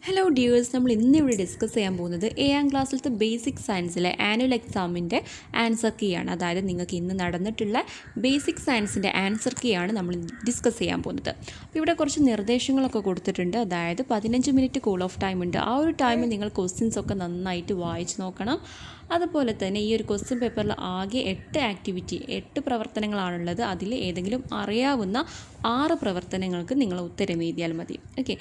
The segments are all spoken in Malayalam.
ഹലോ ഡിയേഴ്സ്, നമ്മൾ ഇന്നിവിടെ ഡിസ്കസ് ചെയ്യാൻ പോകുന്നത് 7ാം ക്ലാസ്സിലത്തെ ബേസിക് സയൻസിലെ ആനുവൽ എക്സാമിൻ്റെ ആൻസർ കീ ആണ്. അതായത് നിങ്ങൾക്ക് ഇന്ന് നടന്നിട്ടുള്ള ബേസിക് സയൻസിൻ്റെ ആൻസർ കീ ആണ് നമ്മൾ ഡിസ്കസ് ചെയ്യാൻ പോകുന്നത്. അപ്പോൾ ഇവിടെ കുറച്ച് നിർദ്ദേശങ്ങളൊക്കെ കൊടുത്തിട്ടുണ്ട്. അതായത് 15 മിനിറ്റ് കൂൾ ഓഫ് ടൈം ഉണ്ട്. ആ ഒരു ടൈമിൽ നിങ്ങൾ ക്വസ്റ്റ്യൻസ് ഒക്കെ നന്നായിട്ട് വായിച്ച് നോക്കണം. അതുപോലെ തന്നെ ഈ ഒരു ക്വസ്റ്റ്യൻ പേപ്പറിൽ ആകെ 8 പ്രവർത്തനങ്ങളാണുള്ളത്. അതിൽ ഏതെങ്കിലും അറിയാവുന്ന 6 പ്രവർത്തനങ്ങൾക്ക് നിങ്ങൾ ഉത്തരം എഴുതിയാൽ മതി. ഓക്കെ,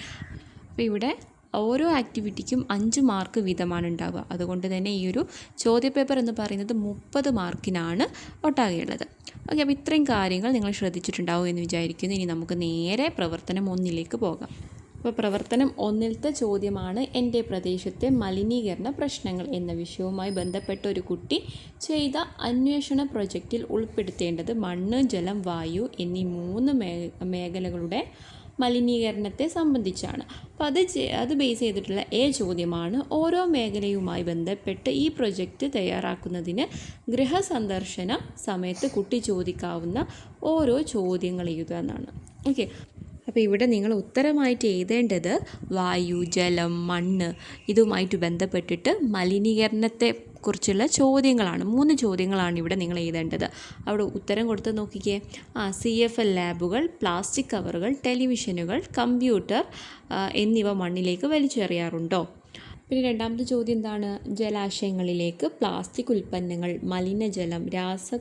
അപ്പോൾ ഇവിടെ ഓരോ ആക്ടിവിറ്റിക്കും 5 മാർക്ക് വീതമാണ് ഉണ്ടാവുക. അതുകൊണ്ട് തന്നെ ഈ ഒരു ചോദ്യപേപ്പർ എന്ന് പറയുന്നത് 30 മാർക്കിനാണ് ഒട്ടാകെയുള്ളത്. ഓക്കെ, അപ്പോൾ ഇത്രയും കാര്യങ്ങൾ നിങ്ങൾ ശ്രദ്ധിച്ചിട്ടുണ്ടാവും എന്ന് വിചാരിക്കുന്നു. ഇനി നമുക്ക് നേരെ പ്രവർത്തനം 1 പോകാം. അപ്പോൾ പ്രവർത്തനം 1 ചോദ്യമാണ്, എൻ്റെ പ്രദേശത്തെ മലിനീകരണ പ്രശ്നങ്ങൾ എന്ന വിഷയവുമായി ബന്ധപ്പെട്ട ഒരു കുട്ടി ചെയ്ത അന്വേഷണ പ്രൊജക്റ്റിൽ ഉൾപ്പെടുത്തേണ്ടത് മണ്ണ്, ജലം, വായു എന്നീ 3 മേഖലകളുടെ മലിനീകരണത്തെ സംബന്ധിച്ചാണ്. അപ്പോൾ അത് ബേസ് ചെയ്തിട്ടുള്ള ചോദ്യമാണ്. ഓരോ മേഖലയുമായി ബന്ധപ്പെട്ട് ഈ പ്രൊജക്റ്റ് തയ്യാറാക്കുന്നതിന് ഗൃഹസന്ദർശന സമയത്ത് കുട്ടി ചോദിക്കാവുന്ന ഓരോ ചോദ്യങ്ങൾ എഴുതുക എന്നാണ്. ഓക്കെ, അപ്പോൾ ഇവിടെ നിങ്ങൾ ഉത്തരമായിട്ട് എഴുതേണ്ടത് വായു, ജലം, മണ്ണ് ഇതുമായിട്ട് ബന്ധപ്പെട്ടിട്ട് മലിനീകരണത്തെ കുറിച്ചുള്ള ചോദ്യങ്ങളാണ്. 3 ചോദ്യങ്ങളാണ് ഇവിടെ നിങ്ങൾ എഴുതേണ്ടത്. അവിടെ ഉത്തരം കൊടുത്ത് നോക്കിക്കേ. CFL ലാബുകൾ, പ്ലാസ്റ്റിക് കവറുകൾ, ടെലിവിഷനുകൾ, കമ്പ്യൂട്ടർ എന്നിവ മണ്ണിലേക്ക് വലിച്ചെറിയാറുണ്ടോ? പിന്നെ രണ്ടാമത്തെ ചോദ്യം എന്താണ്? ജലാശയങ്ങളിലേക്ക് പ്ലാസ്റ്റിക് ഉൽപ്പന്നങ്ങൾ, മലിനജലം,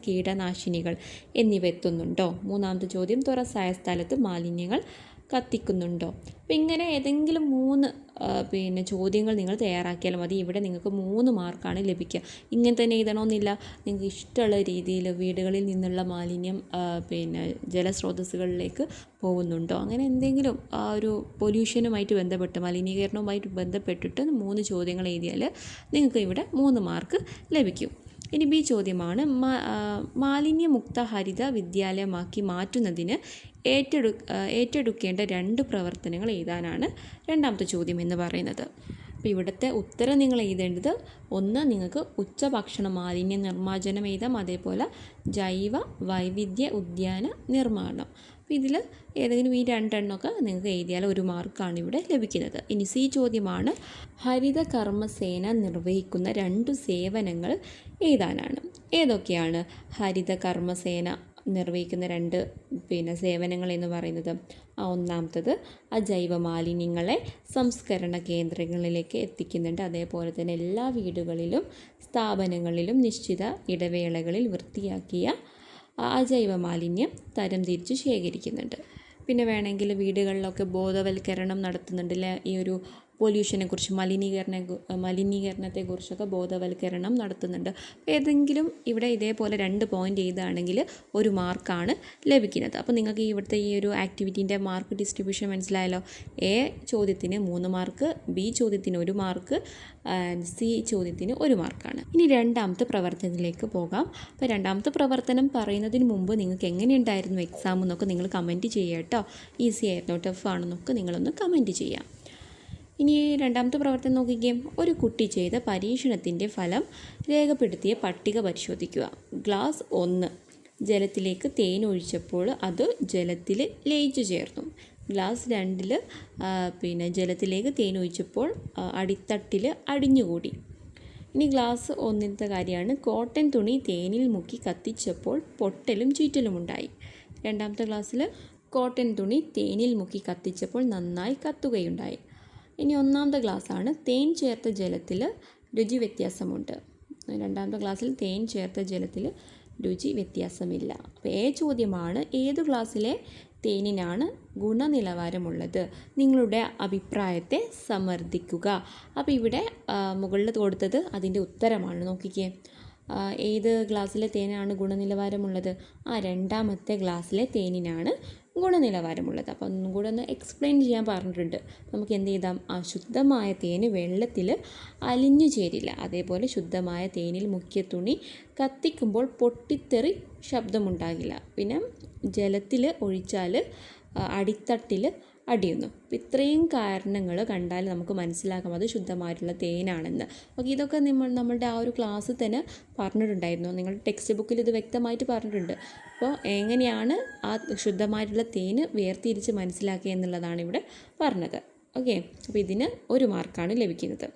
കീടനാശിനികൾ എന്നിവ എത്തുന്നുണ്ടോ? മൂന്നാമത്തെ ചോദ്യം, തുറസായ സ്ഥലത്ത് മാലിന്യങ്ങൾ കത്തിക്കുന്നുണ്ടോ? അപ്പം ഇങ്ങനെ ഏതെങ്കിലും 3 ചോദ്യങ്ങൾ നിങ്ങൾ തയ്യാറാക്കിയാൽ മതി. ഇവിടെ നിങ്ങൾക്ക് 3 മാർക്കാണ് ലഭിക്കുക. ഇങ്ങനെ തന്നെ എഴുതണമെന്നില്ല. നിങ്ങൾക്ക് ഇഷ്ടമുള്ള രീതിയിൽ വീടുകളിൽ നിന്നുള്ള മാലിന്യം ജലസ്രോതസ്സുകളിലേക്ക് പോകുന്നുണ്ടോ, അങ്ങനെ എന്തെങ്കിലും ഒരു പൊല്യൂഷനുമായിട്ട് ബന്ധപ്പെട്ട് മലിനീകരണവുമായിട്ട് ബന്ധപ്പെട്ടിട്ട് 3 ചോദ്യങ്ങൾ എഴുതിയാൽ നിങ്ങൾക്ക് ഇവിടെ 3 മാർക്ക് ലഭിക്കും. ഇനി ബി ചോദ്യമാണ്, മാലിന്യമുക്ത ഹരിത വിദ്യാലയമാക്കി മാറ്റുന്നതിന് ഏറ്റെടുക്കേണ്ട 2 പ്രവർത്തനങ്ങൾ എഴുതാനാണ് രണ്ടാമത്തെ ചോദ്യം എന്ന് പറയുന്നത്. അപ്പോൾ ഇവിടുത്തെ ഉത്തരം നിങ്ങൾ എഴുതേണ്ടത്, 1 നിങ്ങൾക്ക് ഉച്ചഭക്ഷണ മാലിന്യ നിർമ്മാർജ്ജനം എഴുതാം, അതേപോലെ ജൈവ വൈവിധ്യ ഉദ്യാന നിർമ്മാണം. അപ്പോൾ ഇതിൽ ഏതെങ്കിലും ഈ 2 എണ്ണമൊക്കെ നിങ്ങൾക്ക് എഴുതിയാൽ 1 മാർക്കാണ് ഇവിടെ ലഭിക്കുന്നത്. ഇനി സി ചോദ്യമാണ്, ഹരിത കർമ്മസേന നിർവഹിക്കുന്ന 2 സേവനങ്ങൾ എഴുതാനാണ്. ഏതൊക്കെയാണ് ഹരിത കർമ്മസേന നിർവഹിക്കുന്ന 2 സേവനങ്ങൾ എന്ന് പറയുന്നത്? ഒന്നാമത്തത് അജൈവ മാലിന്യങ്ങളെ സംസ്കരണ കേന്ദ്രങ്ങളിലേക്ക് എത്തിക്കുന്നുണ്ട്. അതേപോലെ തന്നെ എല്ലാ വീടുകളിലും സ്ഥാപനങ്ങളിലും നിശ്ചിത ഇടവേളകളിൽ വൃത്തിയാക്കിയ അജൈവ മാലിന്യം തരംതിരിച്ച് ശേഖരിക്കുന്നുണ്ട്. പിന്നെ വേണമെങ്കിൽ വീടുകളിലൊക്കെ ബോധവൽക്കരണം നടത്തുന്നുണ്ടല്ലേ, ഈ ഒരു പൊല്യൂഷനെക്കുറിച്ച്, മലിനീകരണത്തെക്കുറിച്ചൊക്കെ ബോധവൽക്കരണം നടത്തുന്നുണ്ട്. ഏതെങ്കിലും ഇവിടെ ഇതേപോലെ 2 പോയിൻ്റ് എഴുതുകയാണെങ്കിൽ 1 മാർക്കാണ് ലഭിക്കുന്നത്. അപ്പോൾ നിങ്ങൾക്ക് ഇവിടുത്തെ ഈ ഒരു ആക്ടിവിറ്റീൻ്റെ മാർക്ക് ഡിസ്ട്രിബ്യൂഷൻ മനസ്സിലായല്ലോ. എ ചോദ്യത്തിന് 3 മാർക്ക്, ബി ചോദ്യത്തിന് 1 മാർക്ക്, സി ചോദ്യത്തിന് 1 മാർക്കാണ്. ഇനി രണ്ടാമത്തെ പ്രവർത്തനത്തിലേക്ക് പോകാം. അപ്പോൾ രണ്ടാമത്തെ പ്രവർത്തനം പറയുന്നതിന് മുമ്പ് നിങ്ങൾക്ക് എങ്ങനെയുണ്ടായിരുന്നു എക്സാം എന്നൊക്കെ നിങ്ങൾ കമൻറ്റ് ചെയ്യുക കേട്ടോ. ഈസി ആയിരുന്നോ, ടഫ് ആണെന്നൊക്കെ നിങ്ങളൊന്ന് കമൻറ്റ് ചെയ്യാം. ഇനി രണ്ടാമത്തെ പ്രവർത്തനം നോക്കിക്കേ. ഒരു കുട്ടി ചെയ്ത പരീക്ഷണത്തിൻ്റെ ഫലം രേഖപ്പെടുത്തിയ പട്ടിക പരിശോധിക്കുക. ഗ്ലാസ് 1 ജലത്തിലേക്ക് തേൻ ഒഴിച്ചപ്പോൾ അത് ജലത്തിൽ ലയിച്ചു ചേർന്നു. ഗ്ലാസ് 2 ജലത്തിലേക്ക് തേൻ ഒഴിച്ചപ്പോൾ അടിത്തട്ടിൽ അടിഞ്ഞുകൂടി. ഇനി ഗ്ലാസ് 1 കാര്യമാണ്, കോട്ടൺ തുണി തേനിൽ മുക്കി കത്തിച്ചപ്പോൾ പൊട്ടലും ചീറ്റലും ഉണ്ടായി. രണ്ടാമത്തെ ഗ്ലാസ്സിൽ കോട്ടൺ തുണി തേനിൽ മുക്കി കത്തിച്ചപ്പോൾ നന്നായി കത്തുകയുണ്ടായി. ഇനി ഒന്നാമത്തെ ഗ്ലാസ്സാണ്, തേൻ ചേർത്ത ജലത്തിൽ രുചി വ്യത്യാസമുണ്ട്. രണ്ടാമത്തെ ഗ്ലാസ്സിൽ തേൻ ചേർത്ത ജലത്തിൽ രുചി വ്യത്യാസമില്ല. അപ്പോൾ ചോദ്യമാണ്, ഏതു ഗ്ലാസ്സിലെ തേനിനാണ് ഗുണനിലവാരമുള്ളത്? നിങ്ങളുടെ അഭിപ്രായത്തെ സമർത്ഥിക്കുക. അപ്പോൾ ഇവിടെ മുകളിൽ കൊടുത്തത് അതിൻ്റെ ഉത്തരമാണ്. നോക്കിക്കേ, ഏത് ഗ്ലാസ്സിലെ തേനാണ് ഗുണനിലവാരമുള്ളത്? രണ്ടാമത്തെ ഗ്ലാസ്സിലെ തേനിനാണ് ഗുണനിലവാരമുള്ളത്. അപ്പോൾ ഒന്നും കൂടെ ഒന്ന് എക്സ്പ്ലെയിൻ ചെയ്യാൻ പറഞ്ഞിട്ടുണ്ട്. നമുക്ക് എന്ത് ചെയ്താം? ശുദ്ധമായ തേന് വെള്ളത്തിൽ അലിഞ്ഞു ചേരില്ല. അതേപോലെ ശുദ്ധമായ തേനിൽ മുക്കിയ തുണി കത്തിക്കുമ്പോൾ പൊട്ടിത്തെറി ശബ്ദമുണ്ടാകില്ല. പിന്നെ ജലത്തിൽ ഒഴിച്ചാൽ അടിത്തട്ടിൽ അടിയുന്നു. അപ്പോൾ ഇത്രയും കാരണങ്ങൾ കണ്ടാൽ നമുക്ക് മനസ്സിലാക്കാം അത് ശുദ്ധമായിട്ടുള്ള തേനാണെന്ന്. ഓക്കെ, ഇതൊക്കെ നമ്മളുടെ ആ ഒരു ക്ലാസ്സിൽ തന്നെ പറഞ്ഞിട്ടുണ്ടായിരുന്നു. നിങ്ങളുടെ ടെക്സ്റ്റ് ബുക്കിൽ ഇത് വ്യക്തമായിട്ട് പറഞ്ഞിട്ടുണ്ട്. അപ്പോൾ എങ്ങനെയാണ് ആ ശുദ്ധമായിട്ടുള്ള തേന് വേർതിരിച്ച് മനസ്സിലാക്കുക എന്നുള്ളതാണ് ഇവിടെ പറഞ്ഞത്. ഓക്കെ, അപ്പോൾ ഇതിന് 1 മാർക്കാണ് ലഭിക്കുന്നത്.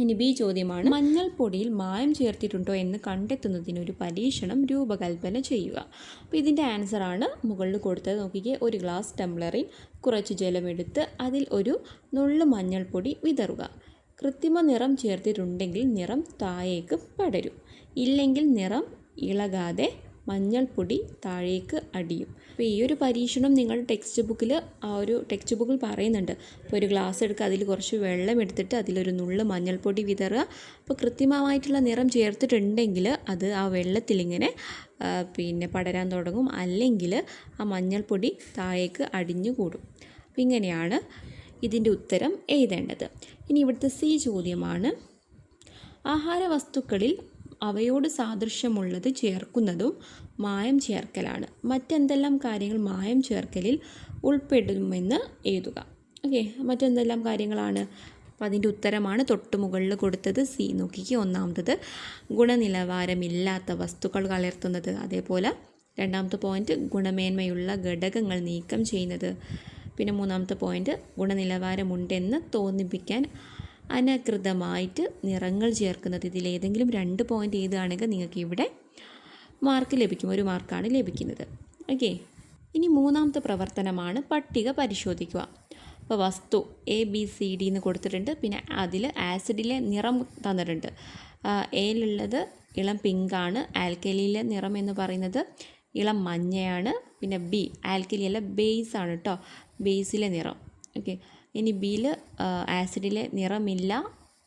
ഇനി ബി ചോദ്യമാണ്, മഞ്ഞൾപ്പൊടിയിൽ മായം ചേർത്തിട്ടുണ്ടോ എന്ന് കണ്ടെത്തുന്നതിനൊരു പരീക്ഷണം രൂപകൽപ്പന ചെയ്യുക. അപ്പോൾ ഇതിൻ്റെ ആൻസറാണ് മുകളിൽ കൊടുത്തത്. നോക്കിക്കേ, 1 ഗ്ലാസ് ടംബ്ലറിൽ കുറച്ച് ജലമെടുത്ത് അതിൽ ഒരു നുള്ളു മഞ്ഞൾപ്പൊടി വിതറുക. കൃത്രിമ നിറം ചേർത്തിട്ടുണ്ടെങ്കിൽ നിറം താഴേക്ക് പടരും, ഇല്ലെങ്കിൽ നിറം ഇളകാതെ മഞ്ഞൾപ്പൊടി താഴേക്ക് അടിയും. അപ്പോൾ ഈ ഒരു പരീക്ഷണം നിങ്ങൾ ടെക്സ്റ്റ് ബുക്കിൽ പറയുന്നുണ്ട്. അപ്പോൾ ഒരു ഗ്ലാസ് എടുക്കുക, അതിൽ കുറച്ച് വെള്ളം എടുത്തിട്ട് അതിലൊരു നുള്ളു മഞ്ഞൾപ്പൊടി വിതറുക. അപ്പോൾ കൃത്യമായിട്ടുള്ള നിറം ചേർത്തിട്ടുണ്ടെങ്കിൽ അത് ആ വെള്ളത്തിലിങ്ങനെ പടരാൻ തുടങ്ങും, അല്ലെങ്കിൽ ആ മഞ്ഞൾപ്പൊടി താഴേക്ക് അടിഞ്ഞു കൂടും. അപ്പോൾ ഇങ്ങനെയാണ് ഇതിൻ്റെ ഉത്തരം എഴുതേണ്ടത്. ഇനി ഇവിടുത്തെ സി ചോദ്യമാണ്, ആഹാര വസ്തുക്കളിൽ അവയോട് സാദൃശ്യമുള്ളത് ചേർക്കുന്നതും മായം ചേർക്കലാണ്. മറ്റെന്തെല്ലാം കാര്യങ്ങൾ മായം ചേർക്കലിൽ ഉൾപ്പെടുമെന്ന് എഴുതുക. ഓക്കെ, മറ്റെന്തെല്ലാം കാര്യങ്ങളാണ്? അപ്പോൾ അതിൻ്റെ ഉത്തരമാണ് തൊട്ട് മുകളിൽ കൊടുത്തത്. സി നോക്കിക്കുക, ഒന്നാമത്തത് ഗുണനിലവാരമില്ലാത്ത വസ്തുക്കൾ കലർത്തുന്നത്. അതേപോലെ രണ്ടാമത്തെ പോയിൻറ്റ് ഗുണമേന്മയുള്ള ഘടകങ്ങൾ നീക്കം ചെയ്യുന്നത്. പിന്നെ മൂന്നാമത്തെ പോയിൻറ്റ് ഗുണനിലവാരമുണ്ടെന്ന് തോന്നിപ്പിക്കാൻ അനധികൃതമായിട്ട് നിറങ്ങൾ ചേർക്കുന്നത്. ഇതിലേതെങ്കിലും 2 പോയിൻ്റ് എഴുതുകയാണെങ്കിൽ നിങ്ങൾക്ക് ഇവിടെ മാർക്ക് ലഭിക്കും, 1 മാർക്കാണ് ലഭിക്കുന്നത്. ഓക്കെ, ഇനി മൂന്നാമത്തെ പ്രവർത്തനമാണ് പട്ടിക പരിശോധിക്കുക. അപ്പോൾ വസ്തു ABCD എന്ന് കൊടുത്തിട്ടുണ്ട്. പിന്നെ അതിൽ ആസിഡിലെ നിറം തന്നിട്ടുണ്ട്. എയിലുള്ളത് ഇളം പിങ്കാണ്. ആൽക്കലിയിലെ നിറം എന്ന് പറയുന്നത് ഇളം മഞ്ഞയാണ്. പിന്നെ ബി ആൽക്കലിയല്ല, ബേസ് ആണ് കേട്ടോ, ബേസിലെ നിറം. ഓക്കെ, ഇനി ബിയിൽ ആസിഡിലെ നിറമില്ല,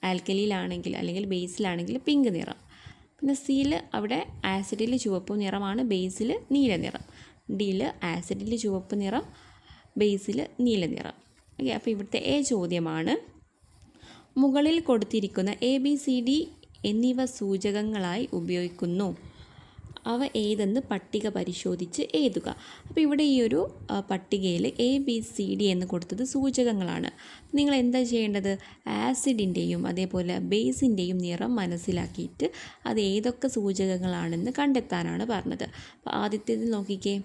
ആൽക്കലിയിലാണെങ്കിൽ അല്ലെങ്കിൽ ബേസിലാണെങ്കിൽ പിങ്ക് നിറം. പിന്നെ സിയിൽ അവിടെ ആസിഡിൽ ചുവപ്പ് നിറമാണ്, ബേസിൽ നീല നിറം. ഡിയിൽ ആസിഡിൽ ചുവപ്പ് നിറം, ബേസിൽ നീല നിറം. ഓക്കെ, അപ്പോൾ ഇവിടുത്തെ എ ചോദ്യമാണ്, മുകളിൽ കൊടുത്തിരിക്കുന്ന ABCD എന്നിവ സൂചകങ്ങളായി ഉപയോഗിക്കുന്നു. അവ ഏതെന്ന് പട്ടിക പരിശോധിച്ച് എഴുതുക. അപ്പോൾ ഇവിടെ ഈ ഒരു പട്ടികയിൽ ABCD എന്ന് കൊടുത്തത് സൂചകങ്ങളാണ്. നിങ്ങൾ എന്താ ചെയ്യേണ്ടത്? ആസിഡിൻ്റെയും അതേപോലെ ബേസിൻ്റെയും നിറം മനസ്സിലാക്കിയിട്ട് അത് ഏതൊക്കെ സൂചകങ്ങളാണെന്ന് കണ്ടെത്താനാണ് പറഞ്ഞത്. അപ്പോൾ ആദ്യത്തേതിൽ നോക്കിക്കേ,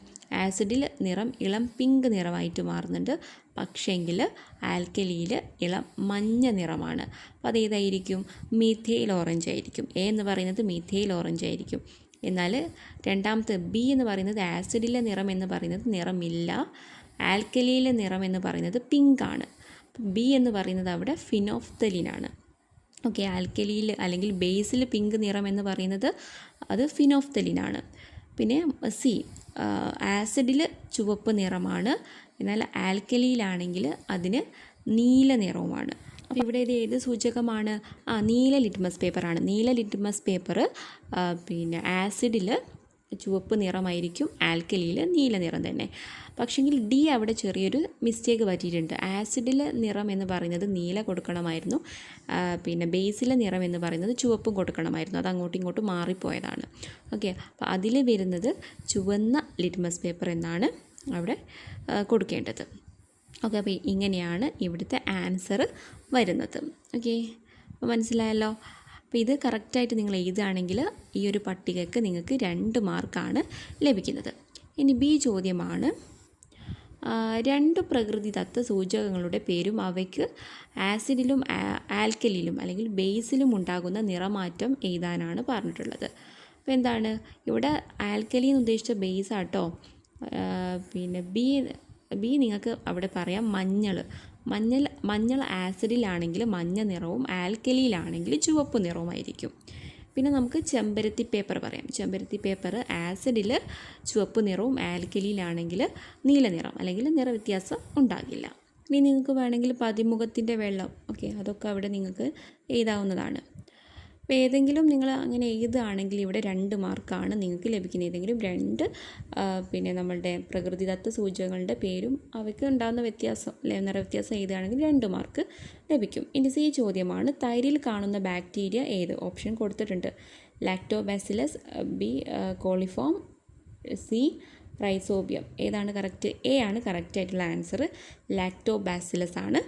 ആസിഡിൽ നിറം ഇളം പിങ്ക് നിറമായിട്ട് മാറുന്നുണ്ട്, പക്ഷേങ്കിൽ ആൽക്കലിയിൽ ഇളം മഞ്ഞ നിറമാണ്. അപ്പോൾ അതേതായിരിക്കും? മീഥൈൽ ഓറഞ്ച് ആയിരിക്കും. എ എന്ന് പറയുന്നത് മീഥൈൽ ഓറഞ്ച് ആയിരിക്കും. എന്നാൽ രണ്ടാമത്തെ ബി എന്ന് പറയുന്നത് ആസിഡിലെ നിറം എന്ന് പറയുന്നത് നിറമില്ല, ആൽക്കലിയിലെ നിറം എന്ന് പറയുന്നത് പിങ്കാണ്. ബി എന്ന് പറയുന്നത് അവിടെ ഫിനോഫ്തലിനാണ്. ഓക്കെ, ആൽക്കലിയിൽ അല്ലെങ്കിൽ ബേസിൽ പിങ്ക് നിറം എന്ന് പറയുന്നത് അത് ഫിനോഫ്തലിനാണ്. പിന്നെ സി ആസിഡിൽ ചുവപ്പ് നിറമാണ്, എന്നാൽ ആൽക്കലിയിലാണെങ്കിൽ അതിന് നീല നിറവുമാണ്. അപ്പോൾ ഇവിടെ ഇത് ഏത് സൂചകമാണ്? നീല ലിറ്റ്മസ് പേപ്പറാണ്. നീല ലിറ്റ്മസ് പേപ്പർ ആസിഡിൽ ചുവപ്പ് നിറമായിരിക്കും, ആൽക്കലിയിൽ നീല നിറം തന്നെ. പക്ഷെങ്കിൽ ഡി അവിടെ ചെറിയൊരു മിസ്റ്റേക്ക് പറ്റിയിട്ടുണ്ട്. ആസിഡിലെ നിറം എന്ന് പറയുന്നത് നീല കൊടുക്കണമായിരുന്നു, ബേസിലെ നിറം എന്ന് പറയുന്നത് ചുവപ്പും കൊടുക്കണമായിരുന്നു. അത് അങ്ങോട്ടും ഇങ്ങോട്ടും മാറിപ്പോയതാണ്. ഓക്കെ, അപ്പോൾ അതിൽ വരുന്നത് ചുവന്ന ലിറ്റ്മസ് പേപ്പർ എന്നാണ് അവിടെ കൊടുക്കേണ്ടത്. ഓക്കെ, അപ്പോൾ ഇങ്ങനെയാണ് ഇവിടുത്തെ ആൻസർ വരുന്നത്. ഓക്കെ, അപ്പോൾ മനസ്സിലായല്ലോ. അപ്പോൾ ഇത് കറക്റ്റായിട്ട് നിങ്ങൾ എഴുതുകയാണെങ്കിൽ ഈ ഒരു പട്ടികയ്ക്ക് നിങ്ങൾക്ക് 2 മാർക്കാണ് ലഭിക്കുന്നത്. ഇനി ബി ചോദ്യമാണ്, 2 പ്രകൃതിദത്ത സൂചകങ്ങളുടെ പേരും അവയ്ക്ക് ആസിഡിലും ആൽക്കലിയിലും അല്ലെങ്കിൽ ബേസിലും ഉണ്ടാകുന്ന നിറമാറ്റം എഴുതാനാണ് പറഞ്ഞിട്ടുള്ളത്. അപ്പോൾ എന്താണ് ഇവിടെ ആൽക്കലി എന്ന് ഉദ്ദേശിച്ച ബേസ് ആട്ടോ. ബി നിങ്ങൾക്ക് അവിടെ പറയാം മഞ്ഞൾ ആസിഡിലാണെങ്കിൽ മഞ്ഞ നിറവും ആൽക്കലിയിലാണെങ്കിൽ ചുവപ്പ് നിറവുമായിരിക്കും. പിന്നെ നമുക്ക് ചെമ്പരത്തി പേപ്പർ പറയാം. ചെമ്പരത്തി പേപ്പർ ആസിഡിൽ ചുവപ്പ് നിറവും ആൽക്കലിയിലാണെങ്കിൽ നീല നിറം അല്ലെങ്കിൽ നിറവ്യത്യാസം ഉണ്ടാകില്ല. ഇനി നിങ്ങൾക്ക് വേണമെങ്കിൽ പതിമുഖത്തിൻ്റെ വെള്ളം, ഓക്കെ, അതൊക്കെ അവിടെ നിങ്ങൾക്ക് എഴുതാവുന്നതാണ്. അപ്പോൾ ഏതെങ്കിലും നിങ്ങൾ അങ്ങനെ എഴുതുകയാണെങ്കിൽ ഇവിടെ 2 മാർക്കാണ് നിങ്ങൾക്ക് ലഭിക്കുന്നത്. ഏതെങ്കിലും 2 നമ്മളുടെ പ്രകൃതിദത്ത സൂചകങ്ങളുടെ പേരും അവയ്ക്ക് ഉണ്ടാകുന്ന വ്യത്യാസം നിറവ്യത്യാസം എഴുതുകയാണെങ്കിൽ 2 മാർക്ക് ലഭിക്കും. ഇനി സി ചോദ്യമാണ്, തൈരിൽ കാണുന്ന ബാക്ടീരിയ ഏത്? ഓപ്ഷൻ കൊടുത്തിട്ടുണ്ട്. Lactobacillus, B coliform, C rhizobium. ഏതാണ് കറക്റ്റ്? എ ആണ് കറക്റ്റായിട്ടുള്ള ആൻസർ. ലാക്ടോബാസിലസ് ആണ്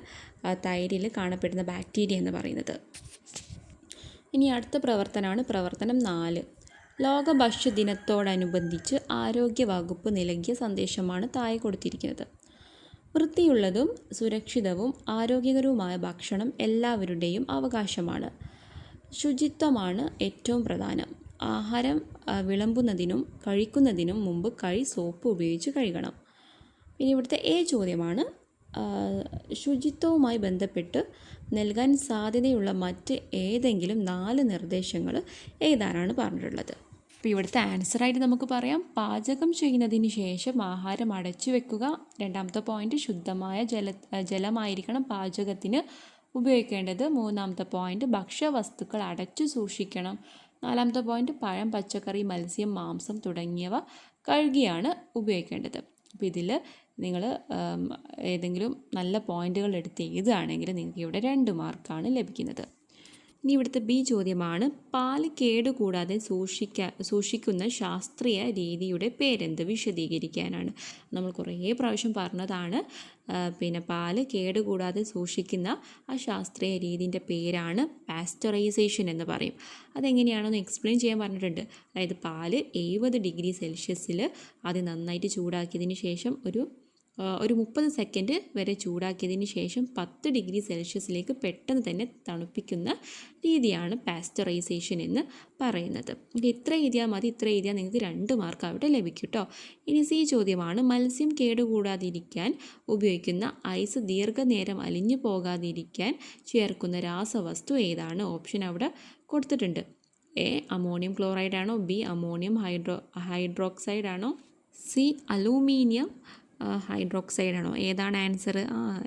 തൈരിൽ കാണപ്പെടുന്ന ബാക്ടീരിയ എന്ന് പറയുന്നത്. ഇനി അടുത്ത പ്രവർത്തനമാണ് പ്രവർത്തനം 4. ലോക ഭക്ഷ്യദിനത്തോടനുബന്ധിച്ച് ആരോഗ്യവകുപ്പ് നൽകിയ സന്ദേശമാണ് താഴെ കൊടുത്തിരിക്കുന്നത്. വൃത്തിയുള്ളതും സുരക്ഷിതവും ആരോഗ്യകരവുമായ ഭക്ഷണം എല്ലാവരുടെയും അവകാശമാണ്. ശുചിത്വമാണ് ഏറ്റവും പ്രധാനം. ആഹാരം വിളമ്പുന്നതിനും കഴിക്കുന്നതിനും മുമ്പ് സോപ്പ് ഉപയോഗിച്ച് കഴുകണം. ഇനി ഇവിടുത്തെ ചോദ്യമാണ്, ശുചിത്വവുമായി ബന്ധപ്പെട്ട് നൽകാൻ സാധ്യതയുള്ള മറ്റ് ഏതെങ്കിലും 4 നിർദ്ദേശങ്ങൾ ഏതാനാണ് പറഞ്ഞിട്ടുള്ളത്. അപ്പോൾ ഇവിടുത്തെ ആൻസറായിട്ട് നമുക്ക് പറയാം, പാചകം ചെയ്യുന്നതിന് ശേഷം ആഹാരം അടച്ചു വെക്കുക. രണ്ടാമത്തെ പോയിന്റ്, ശുദ്ധമായ ജലമായിരിക്കണം പാചകത്തിന് ഉപയോഗിക്കേണ്ടത്. മൂന്നാമത്തെ പോയിന്റ്, ഭക്ഷ്യവസ്തുക്കൾ അടച്ചു സൂക്ഷിക്കണം. നാലാമത്തെ പോയിന്റ്, പഴം, പച്ചക്കറി, മത്സ്യം, മാംസം തുടങ്ങിയവ കഴുകിയാണ് ഉപയോഗിക്കേണ്ടത്. അപ്പോൾ ഇതിൽ നിങ്ങൾ ഏതെങ്കിലും നല്ല പോയിന്റുകൾ എടുത്ത് എഴുതുകയാണെങ്കിൽ നിങ്ങൾക്ക് ഇവിടെ 2 മാർക്കാണ് ലഭിക്കുന്നത്. ഇനി ഇവിടുത്തെ ബി ചോദ്യമാണ്, പാല് കേടുകൂടാതെ സൂക്ഷിക്കുന്ന ശാസ്ത്രീയ രീതിയുടെ പേരെന്ത്? വിശദീകരിക്കാനാണ്. നമ്മൾ കുറേ പ്രാവശ്യം പറഞ്ഞതാണ്, പാല് കേടുകൂടാതെ സൂക്ഷിക്കുന്ന ആ ശാസ്ത്രീയ രീതിൻ്റെ പേരാണ് പാസ്ചറൈസേഷൻ എന്ന് പറയും. അതെങ്ങനെയാണെന്ന് എക്സ്പ്ലെയിൻ ചെയ്യാൻ പറഞ്ഞിട്ടുണ്ട്. അതായത് പാല് 70 ഡിഗ്രി സെൽഷ്യസിൽ അത് നന്നായിട്ട് ചൂടാക്കിയതിന് ശേഷം ഒരു 30 സെക്കൻഡ് വരെ ചൂടാക്കിയതിന് ശേഷം 10 ഡിഗ്രി സെൽഷ്യസിലേക്ക് പെട്ടെന്ന് തന്നെ തണുപ്പിക്കുന്ന രീതിയാണ് പാസ്ചറൈസേഷൻ എന്ന് പറയുന്നത്. ഇത്ര എഴുതിയാൽ മതി. ഇത്ര എഴുതിയാൽ നിങ്ങൾക്ക് 2 മാർക്ക് അവിടെ ലഭിക്കും കേട്ടോ. ഇനി സി ചോദ്യമാണ്, മത്സ്യം കേടുകൂടാതിരിക്കാൻ ഉപയോഗിക്കുന്ന ഐസ് ദീർഘനേരം അലിഞ്ഞു പോകാതിരിക്കാൻ ചേർക്കുന്ന രാസവസ്തു ഏതാണ്? ഓപ്ഷൻ അവിടെ കൊടുത്തിട്ടുണ്ട്. എ അമോണിയം ക്ലോറൈഡ് ആണോ? ബി അമോണിയം ഹൈഡ്രോക്സൈഡ് ആണോ? സി അലൂമിനിയം ഹൈഡ്രോക്സൈഡ് ആണോ? ഏതാണ് ആൻസർ?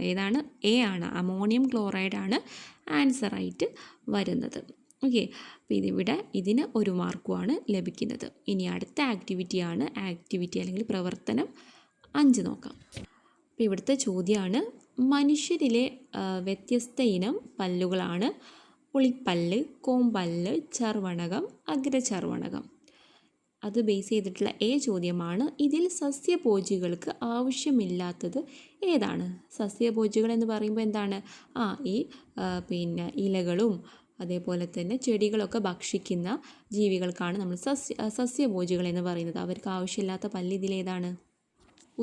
ഏതാണ്? എ ആണ്, അമോണിയം ക്ലോറൈഡ് ആണ് ആൻസറായിട്ട് വരുന്നത്. ഓക്കെ, അപ്പോൾ ഇതിന് 1 മാർക്കുമാണ് ലഭിക്കുന്നത്. ഇനി അടുത്ത ആക്ടിവിറ്റിയാണ്, അല്ലെങ്കിൽ പ്രവർത്തനം 5 നോക്കാം. അപ്പോൾ ഇവിടുത്തെ ചോദ്യമാണ്, മനുഷ്യരിലെ വ്യത്യസ്ത ഇനം പല്ലുകളാണ് ഉളിപ്പല്ല്, കോമ്പല്ല്, ചർവണകം, അഗ്രചർവണകം. അത് ബേസ് ചെയ്തിട്ടുള്ള ചോദ്യമാണ്, ഇതിൽ സസ്യഭോജികൾക്ക് ആവശ്യമില്ലാത്തത് ഏതാണ്? സസ്യഭോജികൾ എന്ന് പറയുമ്പോൾ എന്താണ്? ഈ ഇലകളും അതേപോലെ തന്നെ ചെടികളൊക്കെ ഭക്ഷിക്കുന്ന ജീവികൾക്കാണ് നമ്മൾ സസ്യഭോജികൾ എന്ന് പറയുന്നത്. അവർക്ക് ആവശ്യമില്ലാത്ത പല്ല് ഇതിലേതാണ്?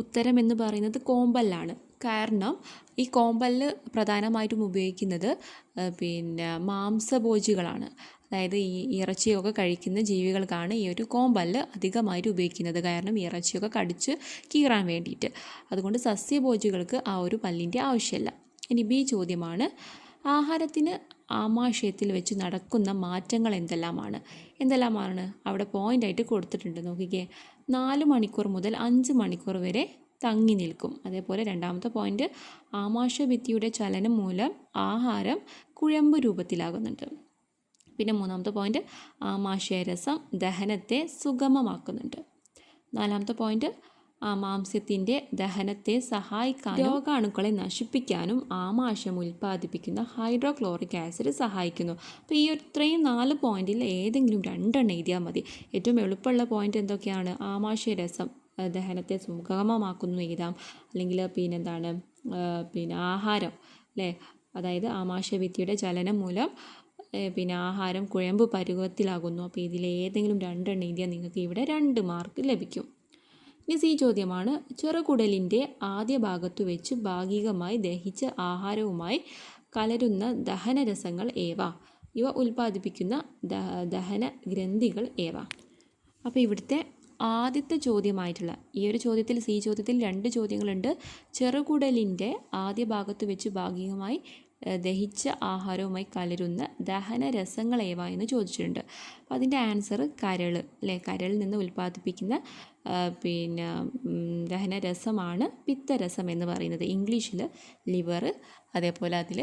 ഉത്തരം എന്ന് പറയുന്നത് കോമ്പല്ലാണ്. കാരണം ഈ കോമ്പല്ല് പ്രധാനമായിട്ടും ഉപയോഗിക്കുന്നത് മാംസഭോജികളാണ്. അതായത് ഈ ഇറച്ചിയൊക്കെ കഴിക്കുന്ന ജീവികൾക്കാണ് ഈ ഒരു കോമ്പല്ല് അധികമായിട്ട് ഉപയോഗിക്കുന്നത്. കാരണം ഇറച്ചിയൊക്കെ കടിച്ച് കീറാൻ വേണ്ടിയിട്ട്. അതുകൊണ്ട് സസ്യഭോജികൾക്ക് ആ ഒരു പല്ലിൻ്റെ ആവശ്യമില്ല. ഇനി ബി ചോദ്യമാണ്, ആഹാരത്തിന് ആമാശയത്തിൽ വെച്ച് നടക്കുന്ന മാറ്റങ്ങൾ എന്തെല്ലാമാണ് അവിടെ പോയിൻ്റായിട്ട് കൊടുത്തിട്ടുണ്ട്. നോക്കിക്കേ, 4 മണിക്കൂർ മുതൽ 5 മണിക്കൂർ വരെ തങ്ങി നിൽക്കും. അതേപോലെ രണ്ടാമത്തെ പോയിന്റ്, ആമാശയഭിത്തിയുടെ ചലനം മൂലം ആഹാരം കുഴമ്പ് രൂപത്തിലാകുന്നുണ്ട്. പിന്നെ മൂന്നാമത്തെ പോയിന്റ്, ആമാശയരസം ദഹനത്തെ സുഗമമാക്കുന്നുണ്ട്. നാലാമത്തെ പോയിന്റ്, മാംസ്യത്തിൻ്റെ ദഹനത്തെ സഹായിക്കാനും രോഗാണുക്കളെ നശിപ്പിക്കാനും ആമാശയം ഉൽപ്പാദിപ്പിക്കുന്ന ഹൈഡ്രോക്ലോറിക് ആസിഡ് സഹായിക്കുന്നു. അപ്പോൾ ഈ ഇത്രയും 4 പോയിന്റിൽ ഏതെങ്കിലും 2 എഴുതിയാൽ മതി. ഏറ്റവും എളുപ്പമുള്ള പോയിന്റ് എന്തൊക്കെയാണ്? ആമാശയരസം ദഹനത്തെ സുഗമമാക്കുന്നു എഴുതാം. അല്ലെങ്കിൽ ആഹാരം അല്ലേ, അതായത് ആമാശയഭിത്തിയുടെ ചലനം മൂലം ആഹാരം കുഴമ്പ് പരുവത്തിലാകുന്നു. അപ്പോൾ ഇതിലേതെങ്കിലും 2 എഴുതിയാൽ നിങ്ങൾക്ക് ഇവിടെ 2 മാർക്ക് ലഭിക്കും. ഇനി സി ചോദ്യമാണ്, ചെറുകുടലിൻ്റെ ആദ്യ ഭാഗത്തു വെച്ച് ഭാഗികമായി ദഹിച്ച ആഹാരവുമായി കലരുന്ന ദഹനരസങ്ങൾ ഏവ? ഇവ ഉൽപ്പാദിപ്പിക്കുന്ന ദഹന ഗ്രന്ഥികൾ ഏവ? അപ്പോൾ ഇവിടുത്തെ ആദ്യത്തെ ചോദ്യമായിട്ടുള്ള ഈ ഒരു ചോദ്യത്തിൽ, സി ചോദ്യത്തിൽ 2 ചോദ്യങ്ങളുണ്ട്. ചെറുകുടലിൻ്റെ ആദ്യ ഭാഗത്ത് വെച്ച് ഭാഗികമായി ദഹിച്ച ആഹാരവുമായി കലരുന്ന ദഹനരസങ്ങൾ ഏവ എന്ന് ചോദിച്ചിട്ടുണ്ട്. അപ്പോൾ അതിൻ്റെ ആൻസർ കരൾ അല്ലേ. കരളിൽ നിന്ന് ഉൽപ്പാദിപ്പിക്കുന്ന ദഹനരസമാണ് പിത്തരസം എന്ന് പറയുന്നത്. ഇംഗ്ലീഷിൽ ലിവർ, അതേപോലെ അതിൽ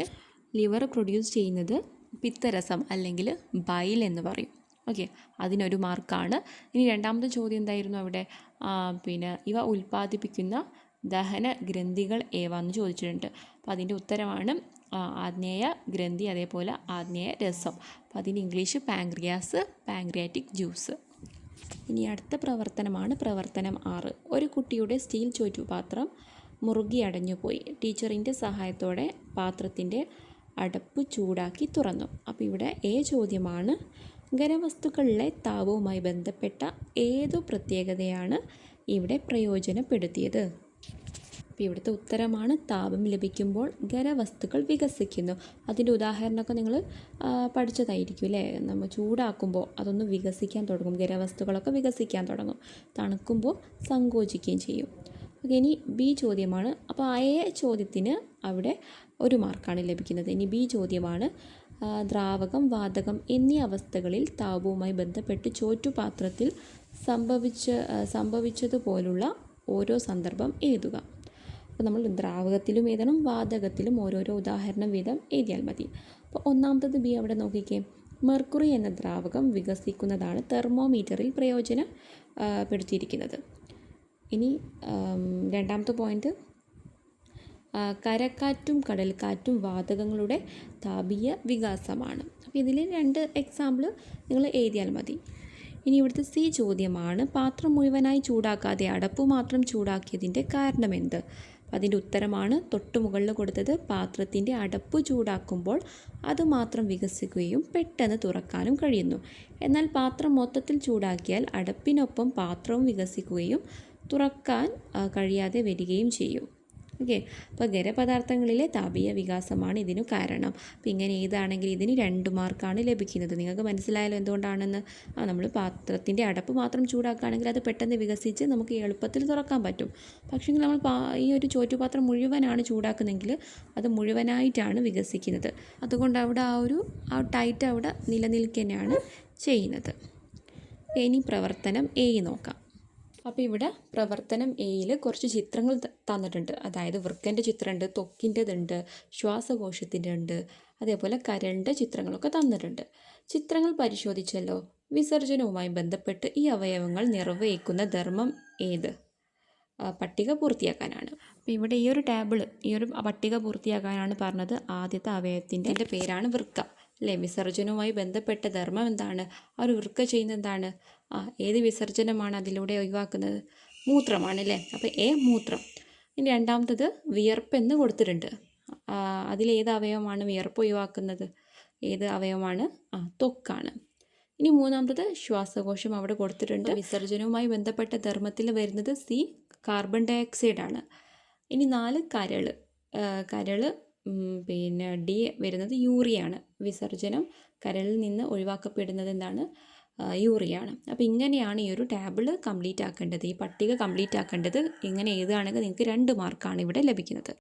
ലിവർ പ്രൊഡ്യൂസ് ചെയ്യുന്നത് പിത്തരസം അല്ലെങ്കിൽ ബൈൽ എന്ന് പറയും. ഓക്കെ, അതിനൊരു മാർക്കാണ്. ഇനി രണ്ടാമത്തെ ചോദ്യം എന്തായിരുന്നു അവിടെ? ഇവ ഉൽപ്പാദിപ്പിക്കുന്ന ദഹന ഗ്രന്ഥികൾ ഏവ എന്ന് ചോദിച്ചിട്ടുണ്ട്. അപ്പോൾ അതിൻ്റെ ഉത്തരമാണ് ആഗ്നേയ ഗ്രന്ഥി, അതേപോലെ ആഗ്നേയ രസം. അപ്പോൾ അതിന് ഇംഗ്ലീഷ് പാങ്ക്രിയാസ്, പാങ്ക്രിയാറ്റിക് ജ്യൂസ്. ഇനി അടുത്ത പ്രവർത്തനമാണ് പ്രവർത്തനം 6. ഒരു കുട്ടിയുടെ സ്റ്റീൽ ചോറ്റുപാത്രം മുറുകി അടഞ്ഞുപോയി. ടീച്ചറിൻ്റെ സഹായത്തോടെ പാത്രത്തിൻ്റെ അടപ്പ് ചൂടാക്കി തുറന്നു. അപ്പോൾ ഇവിടെ ചോദ്യമാണ്, ഖരവസ്തുക്കളിലെ താപവുമായി ബന്ധപ്പെട്ട ഏതു പ്രത്യേകതയാണ് ഇവിടെ പ്രയോജനപ്പെടുത്തിയത്? അപ്പോൾ ഇവിടുത്തെ ഉത്തരമാണ് താപം ലഭിക്കുമ്പോൾ ഖരവസ്തുക്കൾ വികസിക്കുന്നു. അതിൻ്റെ ഉദാഹരണമൊക്കെ നിങ്ങൾ പഠിച്ചതായിരിക്കും അല്ലേ. നമ്മൾ ചൂടാക്കുമ്പോൾ അതൊന്ന് വികസിക്കാൻ തുടങ്ങും, ഖരവസ്തുക്കളൊക്കെ വികസിക്കാൻ തുടങ്ങും. തണുക്കുമ്പോൾ സങ്കോചിക്കുകയും ചെയ്യും. ഓക്കെ, ഇനി ബി ചോദ്യമാണ്. അപ്പോൾ എ ചോദ്യത്തിന് അവിടെ 1 മാർക്കാണ് ലഭിക്കുന്നത്. ഇനി ബി ചോദ്യമാണ്. ദ്രാവകം, വാതകം എന്നീ അവസ്ഥകളിൽ താപവുമായി ബന്ധപ്പെട്ട് ചോറ്റുപാത്രത്തിൽ സംഭവിച്ചതുപോലുള്ള ഓരോ സന്ദർഭം എഴുതുക. അപ്പോൾ നമ്മൾ ദ്രാവകത്തിലും എഴുതണം, വാതകത്തിലും ഓരോരോ ഉദാഹരണം വീതം എഴുതിയാൽ മതി. അപ്പോൾ ഒന്നാമത്തത് ബി അവിടെ നോക്കിക്കേ. മെർക്കുറി എന്ന ദ്രാവകം വികസിക്കുന്നതാണ് തെർമോമീറ്ററിൽ പ്രയോജനപ്പെടുത്തിയിരിക്കുന്നത്. ഇനി രണ്ടാമത്തെ പോയിന്റ്, കരക്കാറ്റും കടൽക്കാറ്റും വാതകങ്ങളുടെ താപീയ വികാസമാണ്. അപ്പോൾ ഇതിൽ 2 എക്സാമ്പിൾ നിങ്ങൾ എഴുതിയാൽ മതി. ഇനി ഇവിടുത്തെ സി ചോദ്യമാണ്. പാത്രം മുഴുവനായി ചൂടാക്കാതെ അടപ്പ് മാത്രം ചൂടാക്കിയതിൻ്റെ കാരണമെന്ത്? അതിൻ്റെ ഉത്തരമാണ് തൊട്ട് മുകളിൽ കൊടുത്തത്. പാത്രത്തിൻ്റെ അടപ്പ് ചൂടാക്കുമ്പോൾ അതുമാത്രം വികസിക്കുകയും പെട്ടെന്ന് തുറക്കാനും കഴിയുന്നു. എന്നാൽ പാത്രം മൊത്തത്തിൽ ചൂടാക്കിയാൽ അടപ്പിനൊപ്പം പാത്രവും വികസിക്കുകയും തുറക്കാൻ കഴിയാതെ വരികയും ചെയ്യും. ഓക്കെ, അപ്പോൾ ഖരപദാർത്ഥങ്ങളിലെ താപീയ വികാസമാണ് ഇതിനു കാരണം. അപ്പോൾ ഇങ്ങനെ ഏതാണെങ്കിൽ ഇതിന് 2 മാർക്കാണ് ലഭിക്കുന്നത്. നിങ്ങൾക്ക് മനസ്സിലായാലോ എന്തുകൊണ്ടാണെന്ന്. നമ്മൾ പാത്രത്തിൻ്റെ അടപ്പ് മാത്രം ചൂടാക്കുകയാണെങ്കിൽ അത് പെട്ടെന്ന് വികസിച്ച് നമുക്ക് എളുപ്പത്തിൽ തുറക്കാൻ പറ്റും. പക്ഷേ നമ്മൾ ഈ ഒരു ചോറ്റുപാത്രം മുഴുവനാണ് ചൂടാക്കുന്നതെങ്കിൽ അത് മുഴുവനായിട്ടാണ് വികസിക്കുന്നത്. അതുകൊണ്ട് അവിടെ ആ ടൈറ്റ് അവിടെ നിലനിൽക്കുകയാണ് ചെയ്യുന്നത്. ഇനി പ്രവർത്തനം എ നോക്കാം. അപ്പോൾ ഇവിടെ പ്രവർത്തനം എയിൽ കുറച്ച് ചിത്രങ്ങൾ തന്നിട്ടുണ്ട്. അതായത് വൃക്കൻ്റെ ചിത്രമുണ്ട്, ത്വക്കിൻ്റെതുണ്ട്, ശ്വാസകോശത്തിൻ്റെ ഉണ്ട്, അതേപോലെ കരളിൻ്റെ ചിത്രങ്ങളൊക്കെ തന്നിട്ടുണ്ട്. ചിത്രങ്ങൾ പരിശോധിച്ചല്ലോ. വിസർജനവുമായി ബന്ധപ്പെട്ട് ഈ അവയവങ്ങൾ നിർവഹിക്കുന്ന ധർമ്മം ഏത്? പട്ടിക പൂർത്തിയാക്കാനാണ്. അപ്പോൾ ഇവിടെ ഈ ഒരു പട്ടിക പൂർത്തിയാക്കാനാണ് പറഞ്ഞത്. ആദ്യത്തെ അവയവത്തിൻ്റെ പേരാണ് വൃക്ക അല്ലേ. വിസർജനവുമായി ബന്ധപ്പെട്ട ധർമ്മം എന്താണ്? ആ ഒരു വൃക്ക ചെയ്യുന്നത് എന്താണ്? ഏത് വിസർജനമാണ് അതിലൂടെ ഒഴിവാക്കുന്നത്? മൂത്രമാണ് അല്ലേ. അപ്പോൾ എ മൂത്രം. ഇനി രണ്ടാമത്തത് വിയർപ്പെന്ന് കൊടുത്തിട്ടുണ്ട്. അതിലേത് അവയവമാണ് വിയർപ്പ് ഒഴിവാക്കുന്നത്? ഏത് അവയവമാണ്? ത്വക്കാണ്. ഇനി മൂന്നാമത്തത് ശ്വാസകോശം അവിടെ കൊടുത്തിട്ടുണ്ട്. വിസർജനവുമായി ബന്ധപ്പെട്ട ധർമ്മത്തിൽ വരുന്നത് സി കാർബൺ ഡൈ ഓക്സൈഡ് ആണ്. ഇനി 4 കരള് പിന്നെ ഡി വരുന്നത് യൂറിയാണ്. വിസർജനം കരളിൽ നിന്ന് ഒഴിവാക്കപ്പെടുന്നത് എന്താണ്? യൂറിയാണ്. അപ്പോൾ ഇങ്ങനെയാണ് ഈ ഒരു ടേബിൾ കംപ്ലീറ്റ് ആക്കേണ്ടത്, ഈ പട്ടിക കംപ്ലീറ്റ് ആക്കേണ്ടത്. ഇങ്ങനെ എഴുതുകയാണെങ്കിൽ നിങ്ങൾക്ക് 2 മാർക്കാണ് ഇവിടെ ലഭിക്കുന്നത്.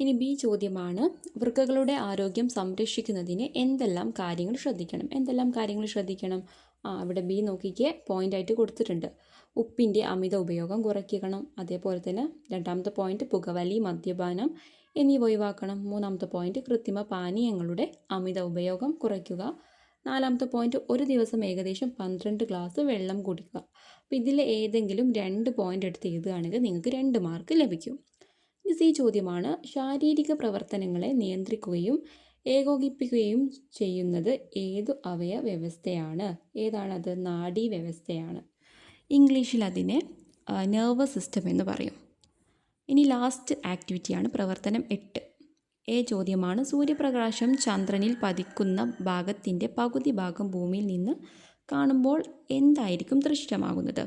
ഇനി ബി ചോദ്യമാണ്. വൃക്കകളുടെ ആരോഗ്യം സംരക്ഷിക്കുന്നതിന് എന്തെല്ലാം കാര്യങ്ങൾ ശ്രദ്ധിക്കണം? അവിടെ ബി നോക്കിക്കേ, പോയിൻ്റായിട്ട് കൊടുത്തിട്ടുണ്ട്. ഉപ്പിൻ്റെ അമിത ഉപയോഗം കുറയ്ക്കണം. അതേപോലെ തന്നെ രണ്ടാമത്തെ പോയിന്റ് പുകവലി, മദ്യപാനം എന്നിവ ഒഴിവാക്കണം. മൂന്നാമത്തെ പോയിന്റ് കൃത്രിമ പാനീയങ്ങളുടെ അമിത ഉപയോഗം കുറയ്ക്കുക. 4ാമത്തെ പോയിന്റ് ഒരു ദിവസം ഏകദേശം 12 ഗ്ലാസ് വെള്ളം കുടിക്കുക. അപ്പോൾ ഇതിൽ ഏതെങ്കിലും 2 പോയിന്റ് എടുത്ത് എഴുതുകയാണെങ്കിൽ നിങ്ങൾക്ക് 2 മാർക്ക് ലഭിക്കും. ഇനി സി ചോദ്യമാണ്. ശാരീരിക പ്രവർത്തനങ്ങളെ നിയന്ത്രിക്കുകയും ഏകോപിപ്പിക്കുകയും ചെയ്യുന്നത് ഏതു അവയവ വ്യവസ്ഥയാണ്? ഏതാണത്? നാഡീ വ്യവസ്ഥയാണ്. ഇംഗ്ലീഷിൽ അതിനെ നെർവസ് സിസ്റ്റം എന്ന് പറയും. ഇനി ലാസ്റ്റ് ആക്ടിവിറ്റിയാണ് പ്രവർത്തനം 8. എ ചോദ്യമാണ്. സൂര്യപ്രകാശം ചന്ദ്രനിൽ പതിക്കുന്ന ഭാഗത്തിൻ്റെ പകുതി ഭാഗം ഭൂമിയിൽ നിന്ന് കാണുമ്പോൾ എന്തായിരിക്കും ദൃശ്യമാകുന്നത്?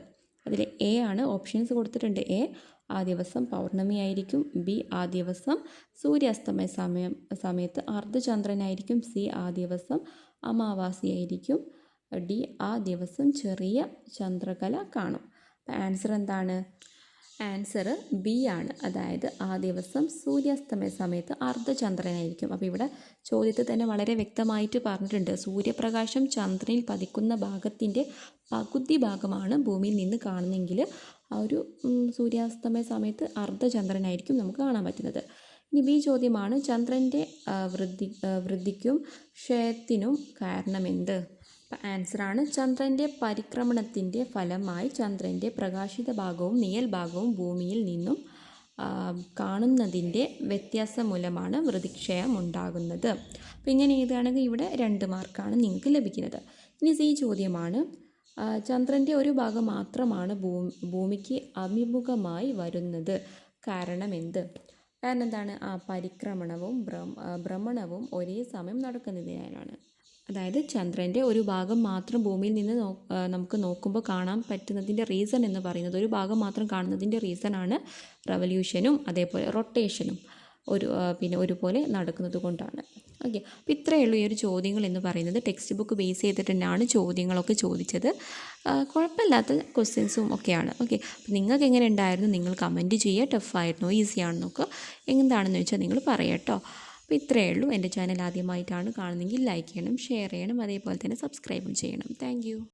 അതിൽ എ ആണ്. ഓപ്ഷൻസ് കൊടുത്തിട്ടുണ്ട്. എ, ആ ദിവസം പൗർണമി ആയിരിക്കും. ബി, ആ ദിവസം സൂര്യാസ്തമയ സമയത്ത് അർദ്ധചന്ദ്രനായിരിക്കും. സി, ആ ദിവസം അമാവാസിയായിരിക്കും. ഡി, ആ ദിവസം ചെറിയ ചന്ദ്രകല കാണും. അപ്പോൾ ആൻസർ എന്താണ്? ആൻസർ ബി ആണ്. അതായത് ആ ദിവസം സൂര്യാസ്തമയ സമയത്ത് അർദ്ധചന്ദ്രനായിരിക്കും. അപ്പോൾ ഇവിടെ ചോദ്യത്തിൽ തന്നെ വളരെ വ്യക്തമായിട്ട് പറഞ്ഞിട്ടുണ്ട്. സൂര്യപ്രകാശം ചന്ദ്രനിൽ പതിക്കുന്ന ഭാഗത്തിൻ്റെ പകുതി ഭാഗമാണ് ഭൂമിയിൽ നിന്ന് കാണുന്നതെങ്കിൽ ആ ഒരു സൂര്യാസ്തമയ സമയത്ത് അർദ്ധചന്ദ്രനായിരിക്കും നമുക്ക് കാണാൻ പറ്റുന്നത്. ഇനി ബി ചോദ്യമാണ്. ചന്ദ്രൻ്റെ വൃദ്ധിക്കും ക്ഷയത്തിനും കാരണമെന്ത്? ആൻസറാണ് ചന്ദ്രൻ്റെ പരിക്രമണത്തിൻ്റെ ഫലമായി ചന്ദ്രൻ്റെ പ്രകാശിത ഭാഗവും നിഴൽ ഭാഗവും ഭൂമിയിൽ നിന്നും കാണുന്നതിൻ്റെ വ്യത്യാസം മൂലമാണ് വൃതിക്ഷയം ഉണ്ടാകുന്നത്. അപ്പോൾ ഇങ്ങനെ എഴുതുകയാണെങ്കിൽ ഇവിടെ 2 മാർക്കാണ് നിങ്ങൾക്ക് ലഭിക്കുന്നത്. ഇനി സി ചോദ്യമാണ്. ചന്ദ്രൻ്റെ ഒരു ഭാഗം മാത്രമാണ് ഭൂമിക്ക് അഭിമുഖമായി വരുന്നത്. കാരണമെന്ത്? കാരണം എന്താണ്? പരിക്രമണവും ഭ്രമണവും ഒരേ സമയം നടക്കുന്നതിനാലാണ്. അതായത് ചന്ദ്രൻ്റെ ഒരു ഭാഗം മാത്രം ഭൂമിയിൽ നിന്ന് നമുക്ക് നോക്കുമ്പോൾ കാണാൻ പറ്റുന്നതിൻ്റെ റീസൺ എന്ന് പറയുന്നത്, ഒരു ഭാഗം മാത്രം കാണുന്നതിൻ്റെ റീസണാണ് റവല്യൂഷനും അതേപോലെ റൊട്ടേഷനും പിന്നെ ഒരുപോലെ നടക്കുന്നത് കൊണ്ടാണ്. ഓക്കെ, അപ്പോൾ ഇത്രയേ ഉള്ളൂ ഈ ഒരു ചോദ്യങ്ങൾ എന്ന് പറയുന്നത്. ടെക്സ്റ്റ് ബുക്ക് ബേസ് ചെയ്തിട്ട് തന്നെയാണ് ചോദ്യങ്ങളൊക്കെ ചോദിച്ചത്. കുഴപ്പമില്ലാത്ത ക്വസ്റ്റ്യൻസും ഒക്കെയാണ്. ഓക്കെ, അപ്പോൾ നിങ്ങൾക്ക് എങ്ങനെ ഉണ്ടായിരുന്നു? നിങ്ങൾ കമൻറ്റ് ചെയ്യുക. ടഫായിരുന്നോ ഈസി ആണെന്നൊക്കെ എന്താണെന്ന് വെച്ചാൽ നിങ്ങൾ പറയാം കേട്ടോ. അപ്പോൾ ഇത്രയേ ഉള്ളൂ. എൻ്റെ ചാനൽ ആദ്യമായിട്ടാണ് കാണുന്നതെങ്കിൽ ലൈക്ക് ചെയ്യണം, ഷെയർ ചെയ്യണം, അതേപോലെ തന്നെ സബ്സ്ക്രൈബും ചെയ്യണം. താങ്ക്